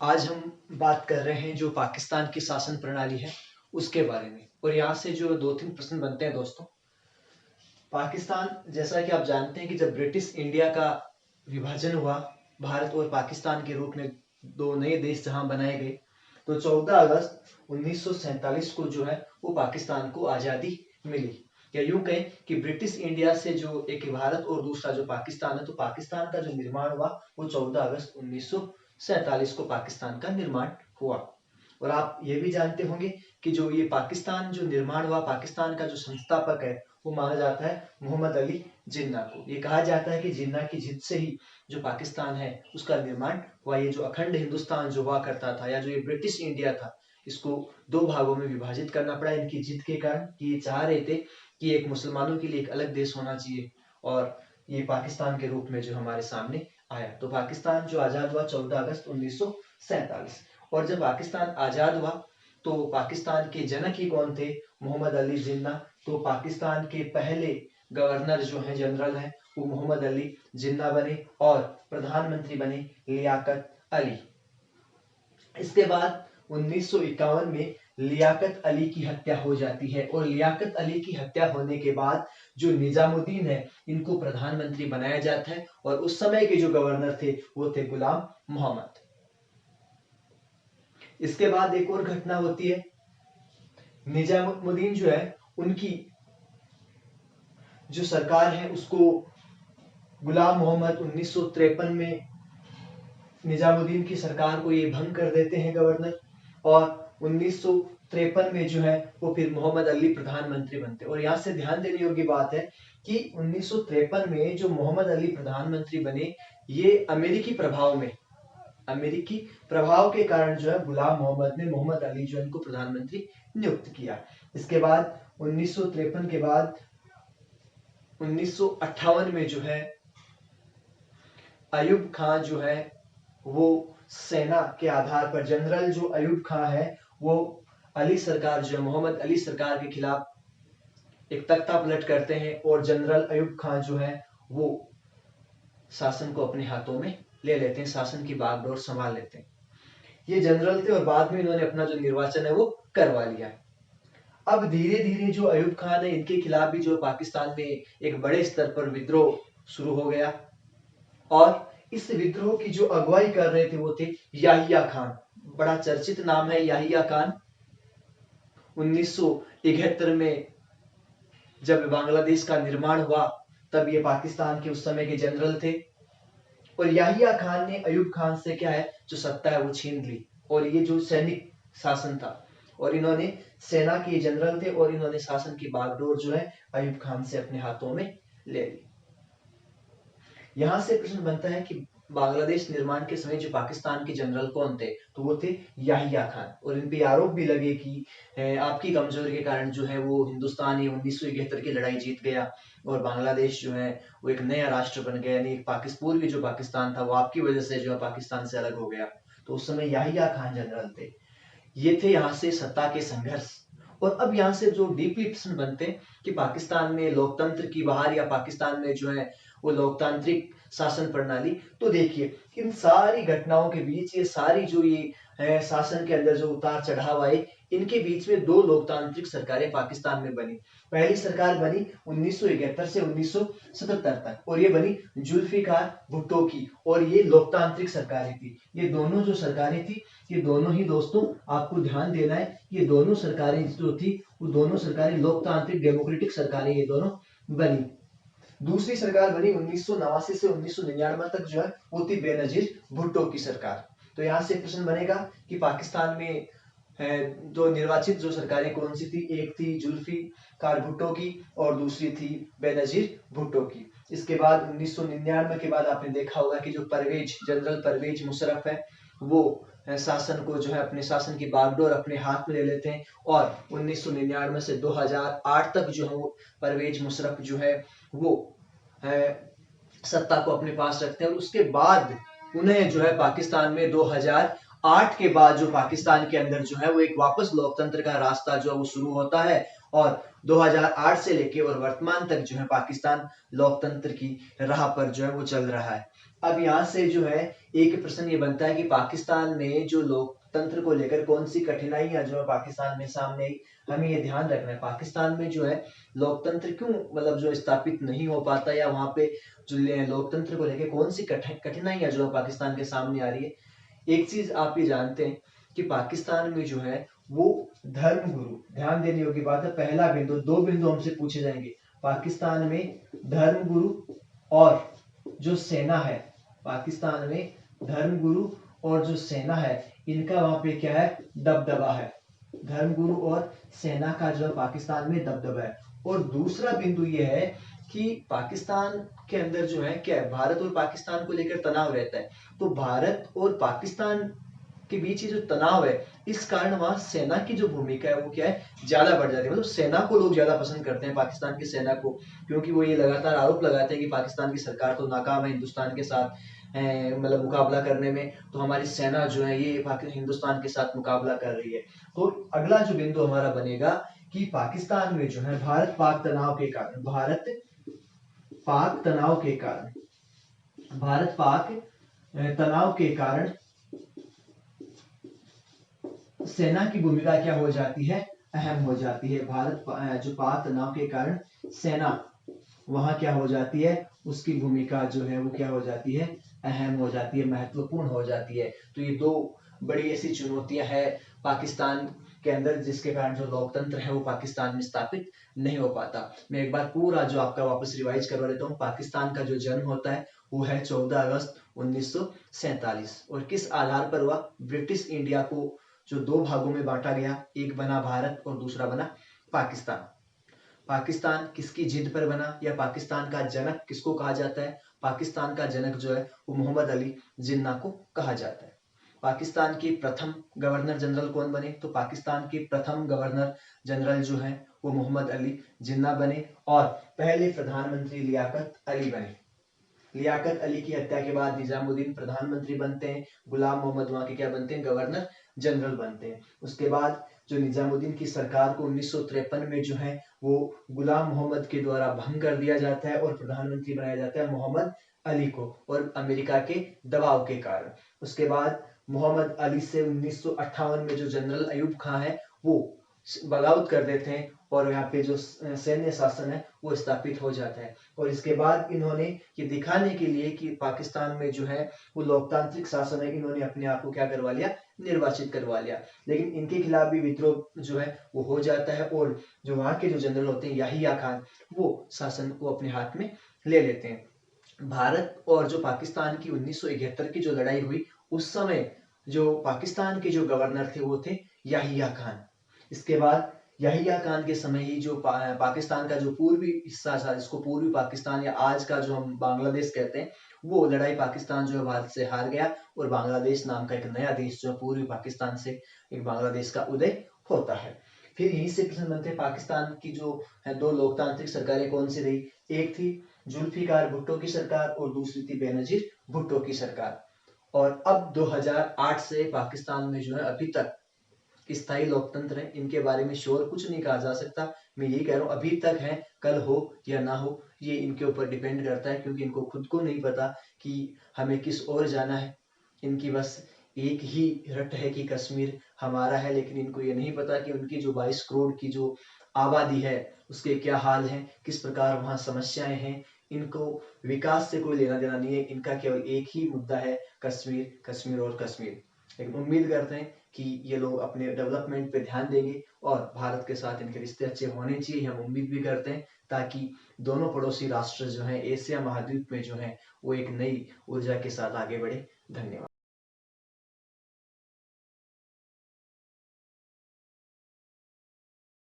आज हम बात कर रहे हैं जो पाकिस्तान की शासन प्रणाली है उसके बारे में। और यहाँ से जो दो तीन प्रश्न बनते हैं दोस्तों। पाकिस्तान, जैसा कि आप जानते हैं कि जब ब्रिटिश इंडिया का विभाजन हुआ भारत और पाकिस्तान के रूप में दो नए देश जहां बनाए गए, तो 14 अगस्त 1947 को जो है वो पाकिस्तान को आज़ादी मिली। या यूं कहें कि ब्रिटिश इंडिया से जो एक भारत और दूसरा जो पाकिस्तान है, तो पाकिस्तान का जो निर्माण हुआ वो 14 अगस्त 1947 को पाकिस्तान का निर्माण हुआ। और आप ये भी जानते होंगे कि जो ये पाकिस्तान जो निर्माण हुआ, पाकिस्तान का जो संस्थापक है वो माना जाता है मोहम्मद अली जिन्ना को। ये कहा जाता है कि जिन्ना की जिद से ही जो पाकिस्तान है उसका निर्माण हुआ। ये जो अखंड हिंदुस्तान जो हुआ करता था, या जो ये ब्रिटिश इंडिया था, इसको दो भागों में विभाजित करना पड़ा इनकी जिद के कारण, कि ये चाह रहे थे कि एक मुसलमानों के लिए एक अलग देश होना चाहिए, और ये पाकिस्तान के रूप में जो हमारे सामने आया। तो पाकिस्तान जो आजाद हुआ 14 अगस्त 1947। और जब पाकिस्तान आजाद हुआ तो पाकिस्तान के जनक ही कौन थे? मोहम्मद अली जिन्ना। तो पाकिस्तान के पहले गवर्नर जो है, जनरल है, वो मोहम्मद अली जिन्ना बने, और प्रधानमंत्री बने लियाकत अली। इसके बाद 1951 में लियाकत अली की हत्या हो जाती है, और लियाकत अली की हत्या होने के बाद जो निजामुद्दीन है इनको प्रधानमंत्री बनाया जाता है, और उस समय के जो गवर्नर थे वो थे गुलाम मोहम्मद। इसके बाद एक और घटना होती है। निजामुद्दीन जो है उनकी जो सरकार है उसको गुलाम मोहम्मद 1953 में निजामुद्दीन की सरकार को ये भंग कर देते हैं गवर्नर, और 1953 में जो है वो फिर मोहम्मद अली प्रधानमंत्री बनते हैं। और यहाँ से ध्यान देने योग्य बात है कि 1953 में जो मोहम्मद अली प्रधानमंत्री बने, ये अमेरिकी प्रभाव के कारण जो है गुलाम मोहम्मद ने मोहम्मद अली जो इनको प्रधानमंत्री नियुक्त किया। इसके बाद 1953 के बाद 1958 में जो है अयूब खान जो है वो सेना के आधार पर, जनरल जो अयूब खान है वो अली सरकार जो है मोहम्मद अली सरकार के खिलाफ एक तख्ता पलट करते हैं, और जनरल अयूब खान जो है वो शासन को अपने हाथों में ले लेते हैं, शासन की बागडोर संभाल लेते हैं। ये जनरल थे और बाद में इन्होंने अपना जो निर्वाचन है वो करवा लिया। अब धीरे धीरे जो अयूब खान है इनके खिलाफ भी जो पाकिस्तान में एक बड़े स्तर पर विद्रोह शुरू हो गया, और इस विद्रोह की जो अगुवाई कर रहे थे वो थे याहिया खान। बड़ा चर्चित नाम है याहिया खान। 1971 में जब बांग्लादेश का निर्माण हुआ तब ये पाकिस्तान के उस समय के जनरल थे, और याहिया खान ने अयूब खान से क्या है जो सत्ता है वो छीन ली। और ये जो सैनिक शासन था, और इन्होंने सेना के जनरल थे, और इन्होंने शासन की बागडोर जो है अयूब खान से अपने हाथों में ले ली। यहां से प्रश्न बनता है कि बांग्लादेश निर्माण के समय जो पाकिस्तान के जनरल कौन थे? तो वो थे याहिया खान। और इन पे आरोप भी लगे कि आपकी कमजोरी के कारण जो है वो हिंदुस्तान ही 1971 की लड़ाई जीत गया, और बांग्लादेश जो है वो एक नया राष्ट्र बन गया, यानी पूर्वी जो पाकिस्तान था वो आपकी वजह से जो है पाकिस्तान से अलग हो गया। तो उस समय याहिया खान जनरल थे। ये थे यहाँ से सत्ता के संघर्ष। और अब यहाँ से जो डीपली प्रश्न बनते हैं कि पाकिस्तान में लोकतंत्र की बहार, या पाकिस्तान में जो है वो लोकतांत्रिक शासन प्रणाली। तो देखिए इन सारी घटनाओं के बीच, ये सारी जो ये है शासन के अंदर जो उतार चढ़ाव आए, इनके बीच में दो लोकतांत्रिक सरकारें पाकिस्तान में बनी। पहली सरकार बनी 1971 से 1977 तक, और ये बनी जुल्फिकार भुट्टो की, और ये लोकतांत्रिक सरकारें थी। ये दोनों जो सरकारें थी, ये दोनों ही दोस्तों आपको ध्यान देना है, ये दोनों सरकारें जो थी वो दोनों सरकारें लोकतांत्रिक डेमोक्रेटिक सरकारें ये दोनों बनी। दूसरी सरकार बनी 1989 से 1999 तक जो है वो थी बेनजीर भुट्टो की सरकार। तो यहाँ से प्रश्न बनेगा कि पाकिस्तान में जो निर्वाचित जो सरकारें कौन सी थी? एक थी जुल्फिकार भुट्टो की, और दूसरी थी बेनजीर भुट्टो की। इसके बाद 1999 के बाद आपने देखा होगा कि जो जनरल परवेज मुशर्रफ है वो शासन को जो है अपने शासन की बागडोर अपने हाथ में ले लेते हैं, और 1999 से 2008 तक जो है वो परवेज मुशर्रफ जो है वो सत्ता को अपने पास रखते हैं। और उसके बाद उन्हें जो है पाकिस्तान में 2008 के बाद जो पाकिस्तान के अंदर जो है वो एक वापस लोकतंत्र का रास्ता जो है वो शुरू होता है, और 2008 से लेके और वर्तमान तक जो है पाकिस्तान लोकतंत्र की राह पर जो है वो चल रहा है। अब यहाँ से जो है एक प्रश्न ये बनता है कि पाकिस्तान में जो लोकतंत्र को लेकर कौन सी कठिनाइयां जो है पाकिस्तान में सामने आई। हमें ये ध्यान रखना है पाकिस्तान में जो है लोकतंत्र क्यों मतलब जो स्थापित नहीं हो पाता, या वहां पे जो लोकतंत्र को लेकर कौन सी कठिनाइयां जो है पाकिस्तान के सामने आ रही है। एक चीज आप ये जानते हैं कि पाकिस्तान में जो है वो धर्म गुरु, ध्यान देने योग्य बात है, पहला बिंदु, दो बिंदु हमसे पूछे जाएंगे। पाकिस्तान में धर्म गुरु और जो सेना है, पाकिस्तान में धर्म गुरु और जो सेना है, इनका वहां पे क्या है, दबदबा है। धर्म गुरु और सेना का जो पाकिस्तान में दबदबा है। और दूसरा बिंदु यह है कि पाकिस्तान के अंदर जो है क्या है, भारत और पाकिस्तान को लेकर तनाव रहता है। तो भारत और पाकिस्तान के बीच ये जो तनाव है, इस कारण वहां सेना की जो भूमिका है वो क्या है, ज्यादा बढ़ जाती है। मतलब सेना को लोग ज्यादा पसंद करते हैं, पाकिस्तान की सेना को, क्योंकि वो ये लगातार आरोप लगाते हैं कि पाकिस्तान की सरकार तो नाकाम है हिंदुस्तान के साथ मतलब मुकाबला करने में, तो हमारी सेना जो है ये हिंदुस्तान के साथ मुकाबला कर रही है। तो अगला जो बिंदु हमारा बनेगा कि पाकिस्तान में जो है भारत पाक तनाव के कारण, भारत पाक तनाव के कारण, भारत पाक तनाव के कारण सेना की भूमिका क्या हो जाती है, अहम हो जाती है। भारत जो पाक तनाव के कारण सेना वहां क्या हो जाती है, उसकी भूमिका जो है वो क्या हो जाती है, अहम हो जाती है, महत्वपूर्ण हो जाती है। तो ये दो बड़ी ऐसी चुनौतियां हैं पाकिस्तान के अंदर, जिसके कारण जो लोकतंत्र है वो पाकिस्तान में स्थापित नहीं हो पाता। मैं एक बार पूरा जो आपका वापस रिवाइज करवा देता हूँ। पाकिस्तान का जो जन्म होता है वो है 14 अगस्त 1947, और किस आधार पर हुआ, ब्रिटिश इंडिया को जो दो भागों में बांटा गया, एक बना भारत और दूसरा बना पाकिस्तान। पाकिस्तान किसकी जिद पर बना, या पाकिस्तान का जनक किसको कहा जाता है, पाकिस्तान का जनक जो है वो मोहम्मद अली जिन्ना को कहा जाता है। पाकिस्तान के प्रथम गवर्नर जनरल कौन बने, तो पाकिस्तान के प्रथम गवर्नर जनरल जो है वो मोहम्मद अली जिन्ना बने, और पहले प्रधानमंत्री लियाकत अली बने। लियाकत अली की हत्या के बाद निजामुद्दीन प्रधानमंत्री बनते हैं, गुलाम मोहम्मद वहां के क्या बनते हैं, गवर्नर जनरल बनते हैं। उसके बाद जो निजामुद्दीन की सरकार को 1953 में जो है वो गुलाम मोहम्मद के द्वारा भंग कर दिया जाता है और प्रधानमंत्री बनाया जाता है मोहम्मद अली को, और अमेरिका के दबाव के कारण। उसके बाद मोहम्मद अली से 1958 में जो जनरल अयूब खान है वो बगावत कर देते हैं, और यहाँ पे जो सैन्य शासन है वो स्थापित हो जाता है। और इसके बाद इन्होंने ये दिखाने के लिए कि पाकिस्तान में जो है वो लोकतांत्रिक शासन है, इन्होंने अपने आप को क्या करवा लिया, निर्वाचित करवा लिया। लेकिन इनके खिलाफ भी विद्रोह जो है वो हो जाता है, और जो वहां के जो जनरल होते हैं याहिया खान, वो शासन को अपने हाथ में ले लेते हैं। भारत और जो पाकिस्तान की 1971 की जो लड़ाई हुई, उस समय जो पाकिस्तान के जो गवर्नर थे वो थे याहिया खान। इसके बाद याहिया खान के समय ही जो पाकिस्तान का जो पूर्वी हिस्सा था, जिसको पूर्वी पाकिस्तान या आज का जो हम बांग्लादेश कहते हैं, वो लड़ाई पाकिस्तान जो है भारत से हार गया, और बांग्लादेश नाम का एक नया देश जो है पूर्वी पाकिस्तान से एक बांग्लादेश का उदय होता है। फिर यहीं से प्रश्न बनते हैं, पाकिस्तान की जो है दो लोकतांत्रिक सरकारें कौन सी रही, एक थी जुल्फिकार भुट्टो की सरकार और दूसरी थी बेनजीर भुट्टो की सरकार। और अब 2008 से पाकिस्तान में जो है अभी तक स्थायी लोकतंत्र है, इनके बारे में श्योर कुछ नहीं कहा जा सकता। मैं यही कह रहा हूँ, अभी तक है, कल हो या ना हो ये इनके ऊपर डिपेंड करता है, क्योंकि इनको खुद को नहीं पता कि हमें किस ओर जाना है। इनकी बस एक ही रट है कि कश्मीर हमारा है, लेकिन इनको ये नहीं पता कि उनकी जो 22 करोड़ की जो आबादी है उसके क्या हाल है, किस प्रकार वहां समस्याएं हैं। इनको विकास से कोई लेना देना नहीं है, इनका केवल एक ही मुद्दा है, कश्मीर, कश्मीर और कश्मीर। लेकिन उम्मीद करते हैं कि ये लोग अपने डेवलपमेंट पे ध्यान देंगे, और भारत के साथ इनके रिश्ते अच्छे होने चाहिए, हम उम्मीद भी करते हैं, ताकि दोनों पड़ोसी राष्ट्र जो हैं एशिया महाद्वीप में जो है वो एक नई ऊर्जा के साथ आगे बढ़े। धन्यवाद।